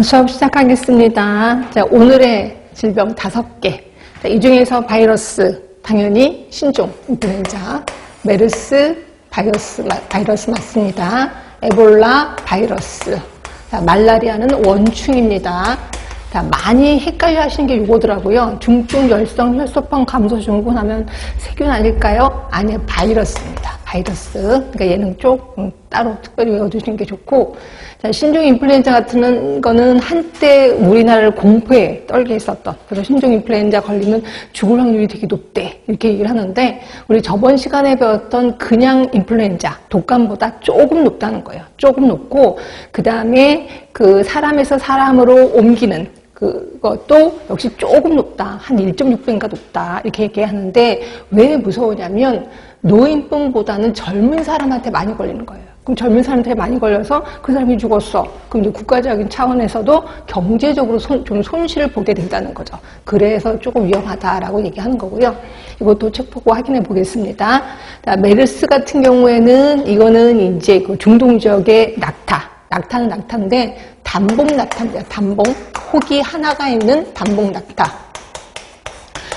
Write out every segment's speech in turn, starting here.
수업 시작하겠습니다. 자, 오늘의 질병 5개. 자, 이 중에서 바이러스, 당연히 신종, 인플루엔자, 메르스 바이러스 맞습니다. 에볼라 바이러스, 자, 말라리아는 원충입니다. 자, 많이 헷갈려 하시는 게 이거더라고요. 중증 열성 혈소판 감소 증후군 하면 세균 아닐까요? 아니요, 바이러스입니다. 바이러스. 그러니까 얘는 조금 따로 특별히 외워두시는 게 좋고, 자, 신종 인플루엔자 같은 거는 한때 우리나라를 공포에 떨게 했었던, 그래서 신종 인플루엔자 걸리면 죽을 확률이 되게 높대, 이렇게 얘기를 하는데, 우리 저번 시간에 배웠던 그냥 인플루엔자, 독감보다 조금 높다는 거예요. 조금 높고, 그 다음에 그 사람에서 사람으로 옮기는 그것도 역시 조금 높다. 한 1.6배인가 높다. 이렇게 얘기하는데, 왜 무서우냐면 노인뿐보다는 젊은 사람한테 많이 걸리는 거예요. 그럼 젊은 사람한테 많이 걸려서 그 사람이 죽었어. 그럼 이제 국가적인 차원에서도 경제적으로 좀 손실을 보게 된다는 거죠. 그래서 조금 위험하다라고 얘기하는 거고요. 이것도 책 보고 확인해 보겠습니다. 자, 메르스 같은 경우에는 이거는 이제 그 중동 지역의 낙타는 낙타인데 단봉 낙타입니다. 단봉. 혹이 하나가 있는 단봉 낙타.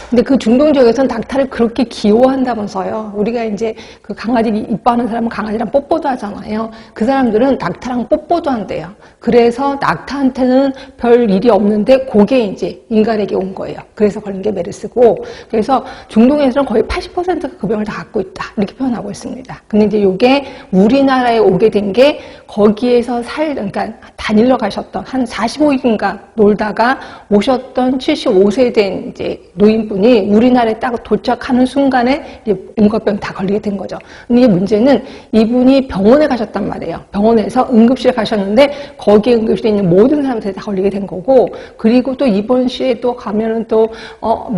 근데 그 중동 지역에서는 낙타를 그렇게 귀여워한다면서요. 우리가 이제 그 강아지 이뻐하는 사람은 강아지랑 뽀뽀도 하잖아요. 그 사람들은 낙타랑 뽀뽀도 한대요. 그래서 낙타한테는 별 일이 없는데 그게 이제 인간에게 온 거예요. 그래서 걸린 게 메르스고, 그래서 중동에서는 거의 80%가 그 병을 다 갖고 있다, 이렇게 표현하고 있습니다. 근데 이제 이게 우리나라에 오게 된 게 거기에서 그러니까 다닐러 가셨던 한 45일인가 놀다가 오셨던 75세 된 이제 노인분이 우리나라에 딱 도착하는 순간에 이제 온갖 병 다 걸리게 된 거죠. 근데 이게 문제는 이분이 병원에 가셨단 말이에요. 병원에서 응급실에 가셨는데 거기에 응급실에 있는 모든 사람한테 다 걸리게 된 거고, 그리고 또 입원실에 또 가면은 또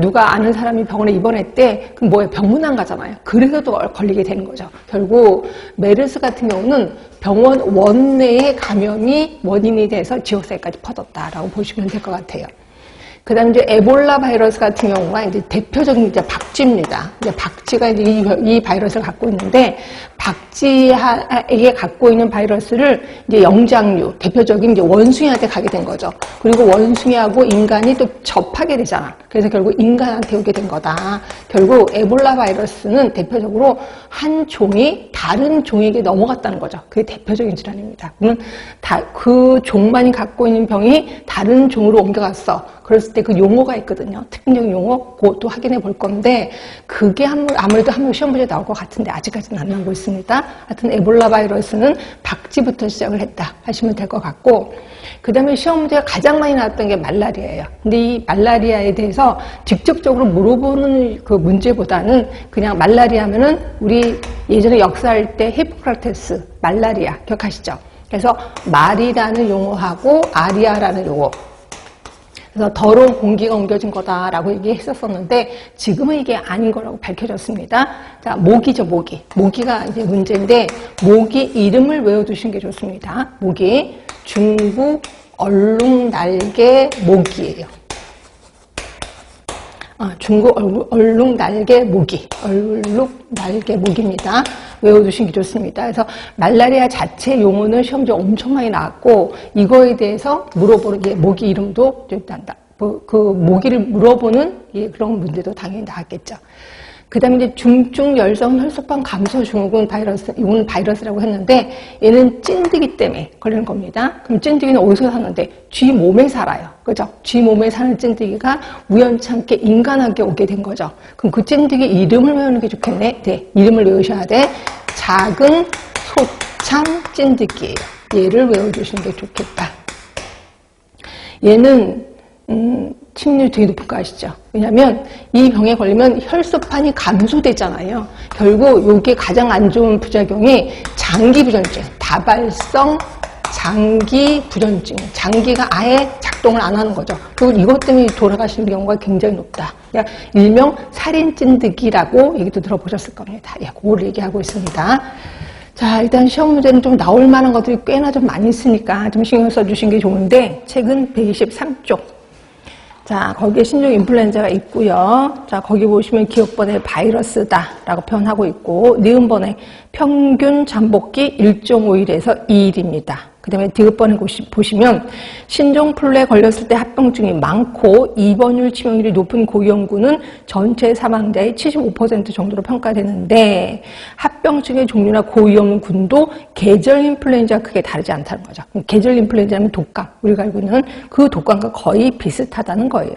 누가 아는 사람이 병원에 입원했대. 그럼 뭐예요? 병문 안 가잖아요. 그래서 또 걸리게 되는 거죠. 결국 메르스 같은 경우는 병원 원내의 감염이 원인이 돼서 지역사회까지 퍼졌다라고 보시면 될 것 같아요. 그 다음에 이제 에볼라 바이러스 같은 경우가 이제 대표적인 이제 박쥐입니다. 이제 박쥐가 이제 이 바이러스를 갖고 있는데, 박쥐에게 갖고 있는 바이러스를 이제 영장류, 대표적인 이제 원숭이한테 가게 된 거죠. 그리고 원숭이하고 인간이 또 접하게 되잖아. 그래서 결국 인간한테 오게 된 거다. 결국 에볼라 바이러스는 대표적으로 한 종이 다른 종에게 넘어갔다는 거죠. 그게 대표적인 질환입니다. 그러면 그 종만이 갖고 있는 병이 다른 종으로 옮겨갔어. 그랬을 때 그 용어가 있거든요. 특징적인 용어, 그것도 확인해 볼 건데, 그게 아무래도 한번 시험 문제에 나올 것 같은데 아직까지는 안 나오고 있습니다. 하여튼 에볼라 바이러스는 박쥐부터 시작을 했다 하시면 될 것 같고, 그 다음에 시험 문제가 가장 많이 나왔던 게 말라리아예요. 근데 이 말라리아에 대해서 직접적으로 물어보는 그 문제보다는 그냥 말라리아 하면은 우리 예전에 역사할 때 히포크라테스 말라리아 기억하시죠? 그래서 말이라는 용어하고 아리아라는 용어, 그래서 더러운 공기가 옮겨진 거다라고 얘기했었었는데, 지금은 이게 아닌 거라고 밝혀졌습니다. 자, 모기죠, 모기. 모기가 이제 문제인데, 모기 이름을 외워두시는 게 좋습니다. 모기. 중국 얼룩날개 모기예요. 중국 얼룩날개 모기. 얼룩날개 모기입니다. 외워두시는 게 좋습니다. 그래서 말라리아 자체 용어는 시험지에 엄청 많이 나왔고, 이거에 대해서 물어보는 게 모기 이름도 그 모기를 물어보는 그런 문제도 당연히 나왔겠죠. 그 다음에 이제 중증 열성 혈소판 감소 증후군 바이러스, 이거는 바이러스라고 했는데, 얘는 찐드기 때문에 걸리는 겁니다. 그럼 찐드기는 어디서 사는데? 쥐 몸에 살아요. 그죠? 쥐 몸에 사는 찐드기가 우연찮게 인간에게 오게 된 거죠. 그럼 그 찐드기 이름을 외우는 게 좋겠네? 네, 이름을 외우셔야 돼. 작은 소참 찐드기예요. 얘를 외워주시는 게 좋겠다. 얘는 침률이 되게 높은 거 아시죠? 왜냐면 이 병에 걸리면 혈소판이 감소되잖아요. 결국 이게 가장 안 좋은 부작용이 장기 부전증, 다발성 장기 부전증, 장기가 아예 작동을 안 하는 거죠. 그리고 이것 때문에 돌아가시는 경우가 굉장히 높다. 그러니까 일명 살인 찐드기라고 얘기도 들어보셨을 겁니다. 예, 그걸 얘기하고 있습니다. 자, 일단 시험 문제는 좀 나올 만한 것들이 꽤나 좀 많이 있으니까 좀 신경 써주신 게 좋은데, 책은 123쪽. 자, 거기에 신종 인플루엔자가 있고요. 자, 거기 보시면 기억번에 바이러스다라고 표현하고 있고, 니은번에 평균 잠복기 1.5일에서 2일입니다. 그 다음에 디귿번에 보시면 신종플루에 걸렸을 때 합병증이 많고 입원율 치명률이 높은 고위험군은 전체 사망자의 75% 정도로 평가되는데 합병증의 종류나 고위험군도 계절 인플루엔자와 크게 다르지 않다는 거죠. 계절 인플루엔자는 독감, 우리가 알고 있는 그 독감과 거의 비슷하다는 거예요.